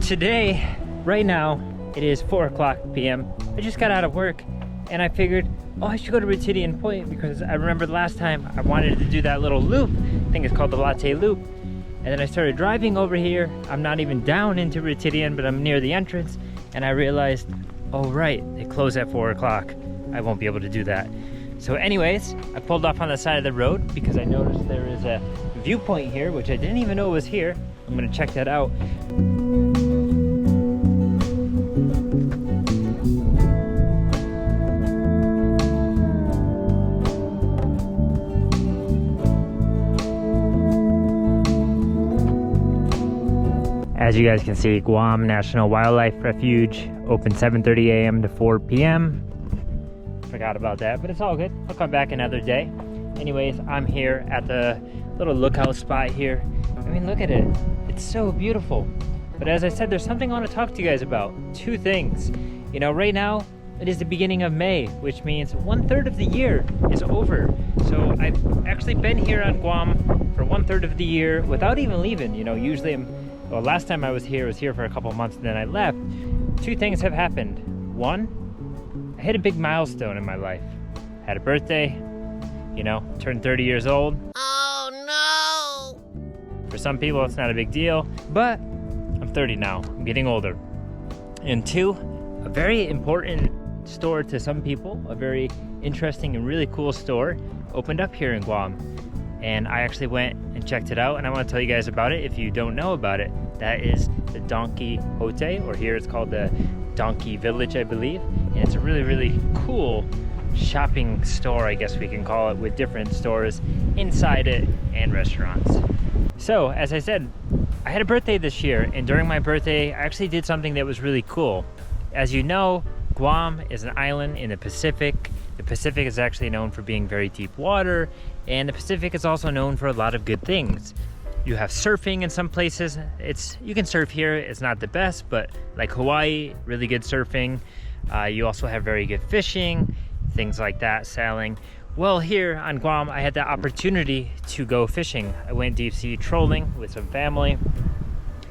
today, right now, it is 4 o'clock p.m. I just got out of work and I figured, oh, I should go to Ritidian Point because I remember the last time I wanted to do that little loop. I think it's called the Latte Loop. And then I started driving over here. I'm not even down into Ritidian, but I'm near the entrance. And I realized, oh right, they close at 4 o'clock. I won't be able to do that. So anyways, I pulled off on the side of the road because I noticed there is a viewpoint here, which I didn't even know was here. I'm gonna check that out. As you guys can see, Guam National Wildlife Refuge open 7:30 a.m. to 4 p.m. Forgot about that, but it's all good. I'll come back another day. Anyways, I'm here at the little lookout spot here. I mean, look at it. It's so beautiful. But as I said, there's something I want to talk to you guys about. Two things. You know, right now, it is the beginning of May, which means 1/3 of the year is over. So I've actually been here on Guam for 1/3 of the year without even leaving. You know, usually well, last time I was here for a couple months and then I left. Two things have happened. One, I hit a big milestone in my life. Had a birthday, you know, turned 30 years old. Oh no! For some people it's not a big deal, but I'm 30 now, I'm getting older. And two, a very important store to some people, a very interesting and really cool store opened up here in Guam. And I actually went and checked it out and I want to tell you guys about it if you don't know about it. That is the Don Quijote, or here it's called the Donkey Village, I believe. And it's a really, really cool shopping store, I guess we can call it, with different stores inside it and restaurants. So, as I said, I had a birthday this year, and during my birthday, I actually did something that was really cool. As you know, Guam is an island in the Pacific. The Pacific is actually known for being very deep water, and the Pacific is also known for a lot of good things. You have surfing in some places. You can surf here, it's not the best, but like Hawaii, really good surfing. You also have very good fishing, things like that, sailing. Well, here on Guam, I had the opportunity to go fishing. I went deep sea trolling with some family,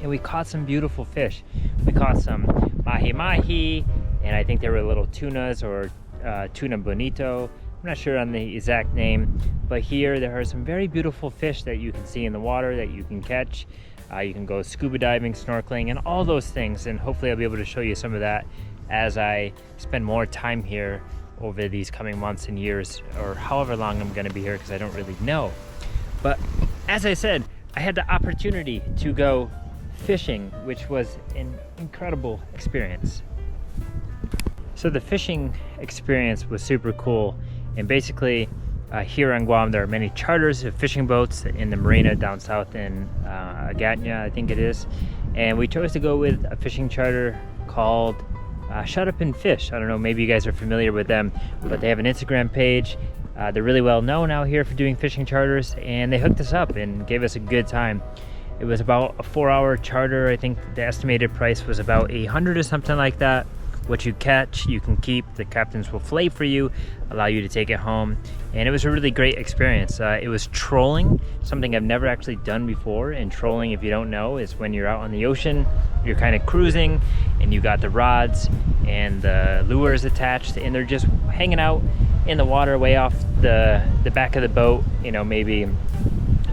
and we caught some beautiful fish. We caught some Mahi, and I think they were little tunas or Tuna bonito. I'm not sure on the exact name, but here there are some very beautiful fish that you can see in the water that you can catch. You can go scuba diving, snorkeling, and all those things, and hopefully I'll be able to show you some of that as I spend more time here over these coming months and years, or however long I'm going to be here, because I don't really know. But as I said, I had the opportunity to go fishing, which was an incredible experience. So the fishing experience was super cool, and basically here on Guam there are many charters of fishing boats in the marina down south in Agatna, I think it is, and we chose to go with a fishing charter called Shut Up and Fish. I don't know, maybe you guys are familiar with them, but they have an Instagram page. They're really well known out here for doing fishing charters, and they hooked us up and gave us a good time. It was about a 4-hour charter. I think the estimated price was about $800 or something like that. What you catch, you can keep. The captains will fillet for you, allow you to take it home. And it was a really great experience. It was trolling, something I've never actually done before. And trolling, if you don't know, is when you're out on the ocean, you're kind of cruising, and you got the rods and the lures attached, and they're just hanging out in the water way off the back of the boat, you know, maybe a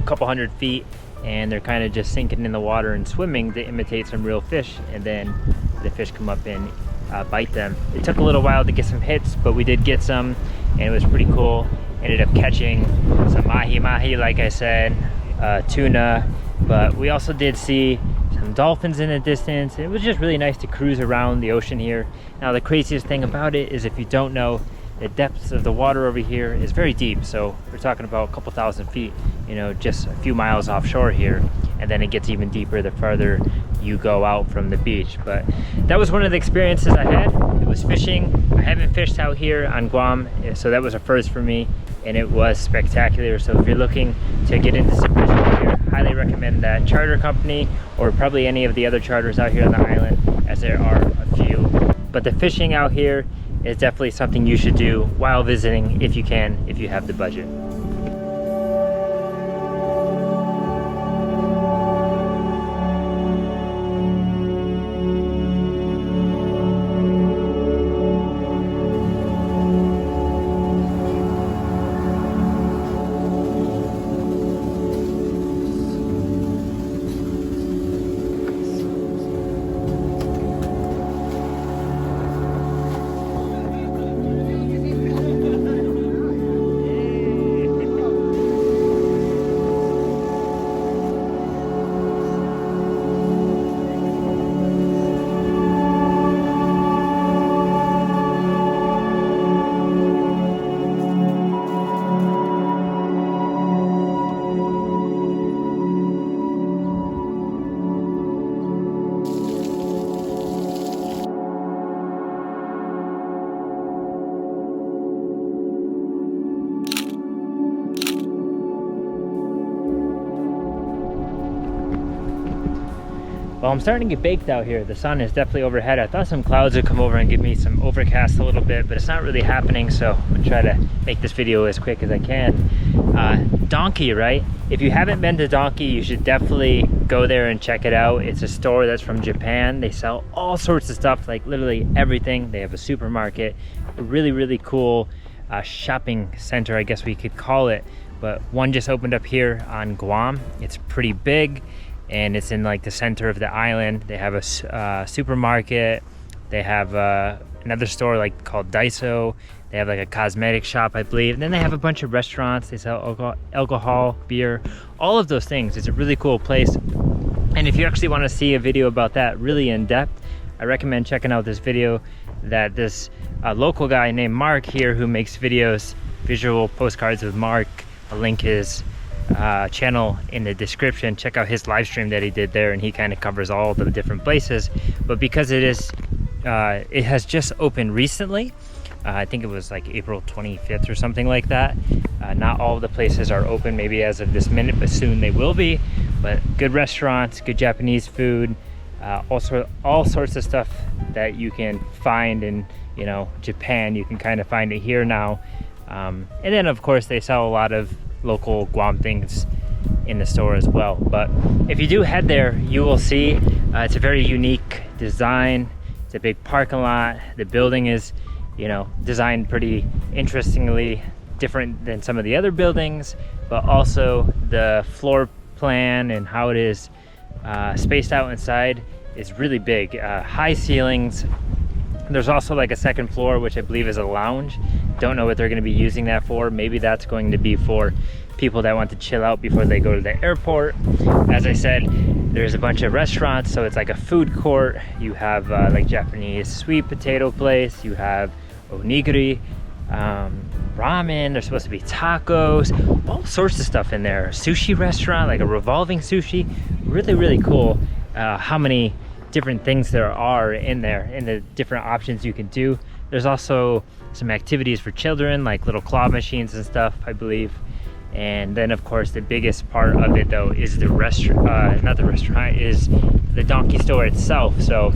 couple hundred feet, and they're kind of just sinking in the water and swimming to imitate some real fish, and then the fish come up and bite them. It took a little while to get some hits, but we did get some, and it was pretty cool. Ended up catching some mahi, like I said, tuna, but we also did see some dolphins in the distance. It was just really nice to cruise around the ocean here. Now the craziest thing about it is, if you don't know, the depths of the water over here is very deep. So we're talking about a couple thousand feet, you know, just a few miles offshore here, and then it gets even deeper the farther you go out from the beach. But that was one of the experiences I had. It was fishing. I haven't fished out here on Guam, so that was a first for me, and it was spectacular. So if you're looking to get into some fishing here, highly recommend that charter company, or probably any of the other charters out here on the island, as there are a few. But the fishing out here is definitely something you should do while visiting, if you can, if you have the budget. Well, I'm starting to get baked out here. The sun is definitely overhead. I thought some clouds would come over and give me some overcast a little bit, but it's not really happening, so I'm gonna try to make this video as quick as I can. Donkey, right? If you haven't been to Donkey, you should definitely go there and check it out. It's a store that's from Japan. They sell all sorts of stuff, like literally everything. They have a supermarket, a really cool shopping center, I guess we could call it. But one just opened up here on Guam. It's pretty big, and it's in like the center of the island. They have a supermarket. They have another store like called Daiso. They have like a cosmetic shop, I believe. And then they have a bunch of restaurants. They sell alcohol, beer, all of those things. It's a really cool place. And if you actually want to see a video about that really in depth, I recommend checking out this video that this local guy named Mark here, who makes videos, visual postcards with Mark. I'll link his channel in the description. Check out his live stream that he did there, and he kind of covers all the different places. But because it has just opened recently, I think it was like April 25th or something like that. Not all of the places are open maybe as of this minute, but soon they will be. But good restaurants, good Japanese food, all sorts of stuff that you can find in, you know, Japan. You can kind of find it here now. And then of course they sell a lot of local Guam things in the store as well. But if you do head there, you will see it's a very unique design. It's a big parking lot. The building is, you know, designed pretty interestingly, different than some of the other buildings, but also the floor plan and how it is spaced out inside is really big. High ceilings. There's also like a second floor, which I believe is a lounge. Don't know what they're going to be using that for. Maybe that's going to be for people that want to chill out before they go to the airport. As I said, there's a bunch of restaurants, so it's like a food court. You have like Japanese sweet potato place. You have onigiri, ramen. There's supposed to be tacos, all sorts of stuff in there. Sushi restaurant, like a revolving sushi. Really cool how many different things there are in there and the different options you can do. There's also some activities for children, like little claw machines and stuff, I believe. And then of course the biggest part of it though is the restaurant, not the restaurant, is the Donkey store itself. So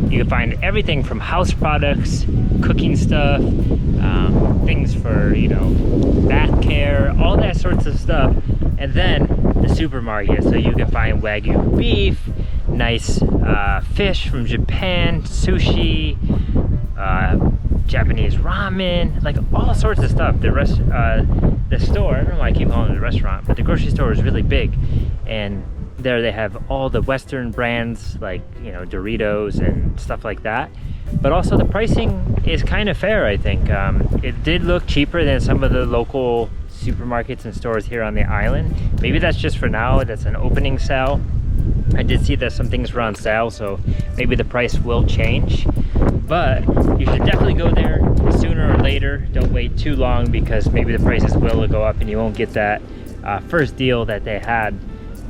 you can find everything from house products, cooking stuff, things for, you know, bath care, all that sorts of stuff. And then the supermarket, so you can find Wagyu beef, nice fish from Japan, sushi, Japanese ramen, like all sorts of stuff. The store, I don't know why I keep calling it a restaurant, but the grocery store is really big, and there they have all the Western brands like, you know, Doritos and stuff like that. But also the pricing is kind of fair, I think. It did look cheaper than some of the local supermarkets and stores here on the island. Maybe that's just for now, that's an opening sale. I did see that some things were on sale, so maybe the price will change. But you should definitely go there sooner or later. Don't wait too long, because maybe the prices will go up and you won't get that first deal that they had.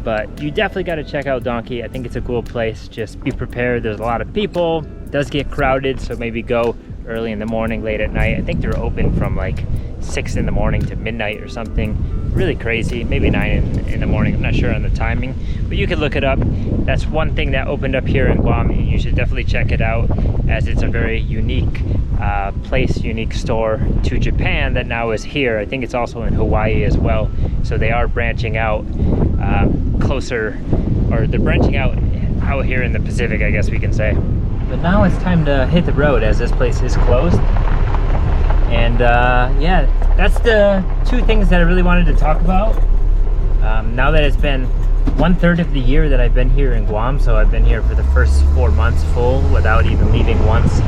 But you definitely got to check out Donkey. I think it's a cool place. Just be prepared. There's a lot of people. It does get crowded, so maybe go early in the morning, late at night. I think they're open from like 6 in the morning to midnight or something. Really crazy. Maybe 9 in the morning. I'm not sure on the timing, but you can look it up. That's one thing that opened up here in Guam. You should definitely check it out, as it's a very unique place, unique store to Japan that now is here. I think it's also in Hawaii as well. So they are branching out closer, or they're branching out here in the Pacific, I guess we can say. But now it's time to hit the road, as this place is closed. And yeah, that's the two things that I really wanted to talk about. Now that it's been 1/3 of the year that I've been here in Guam, so I've been here for the first 4 months full without even leaving once.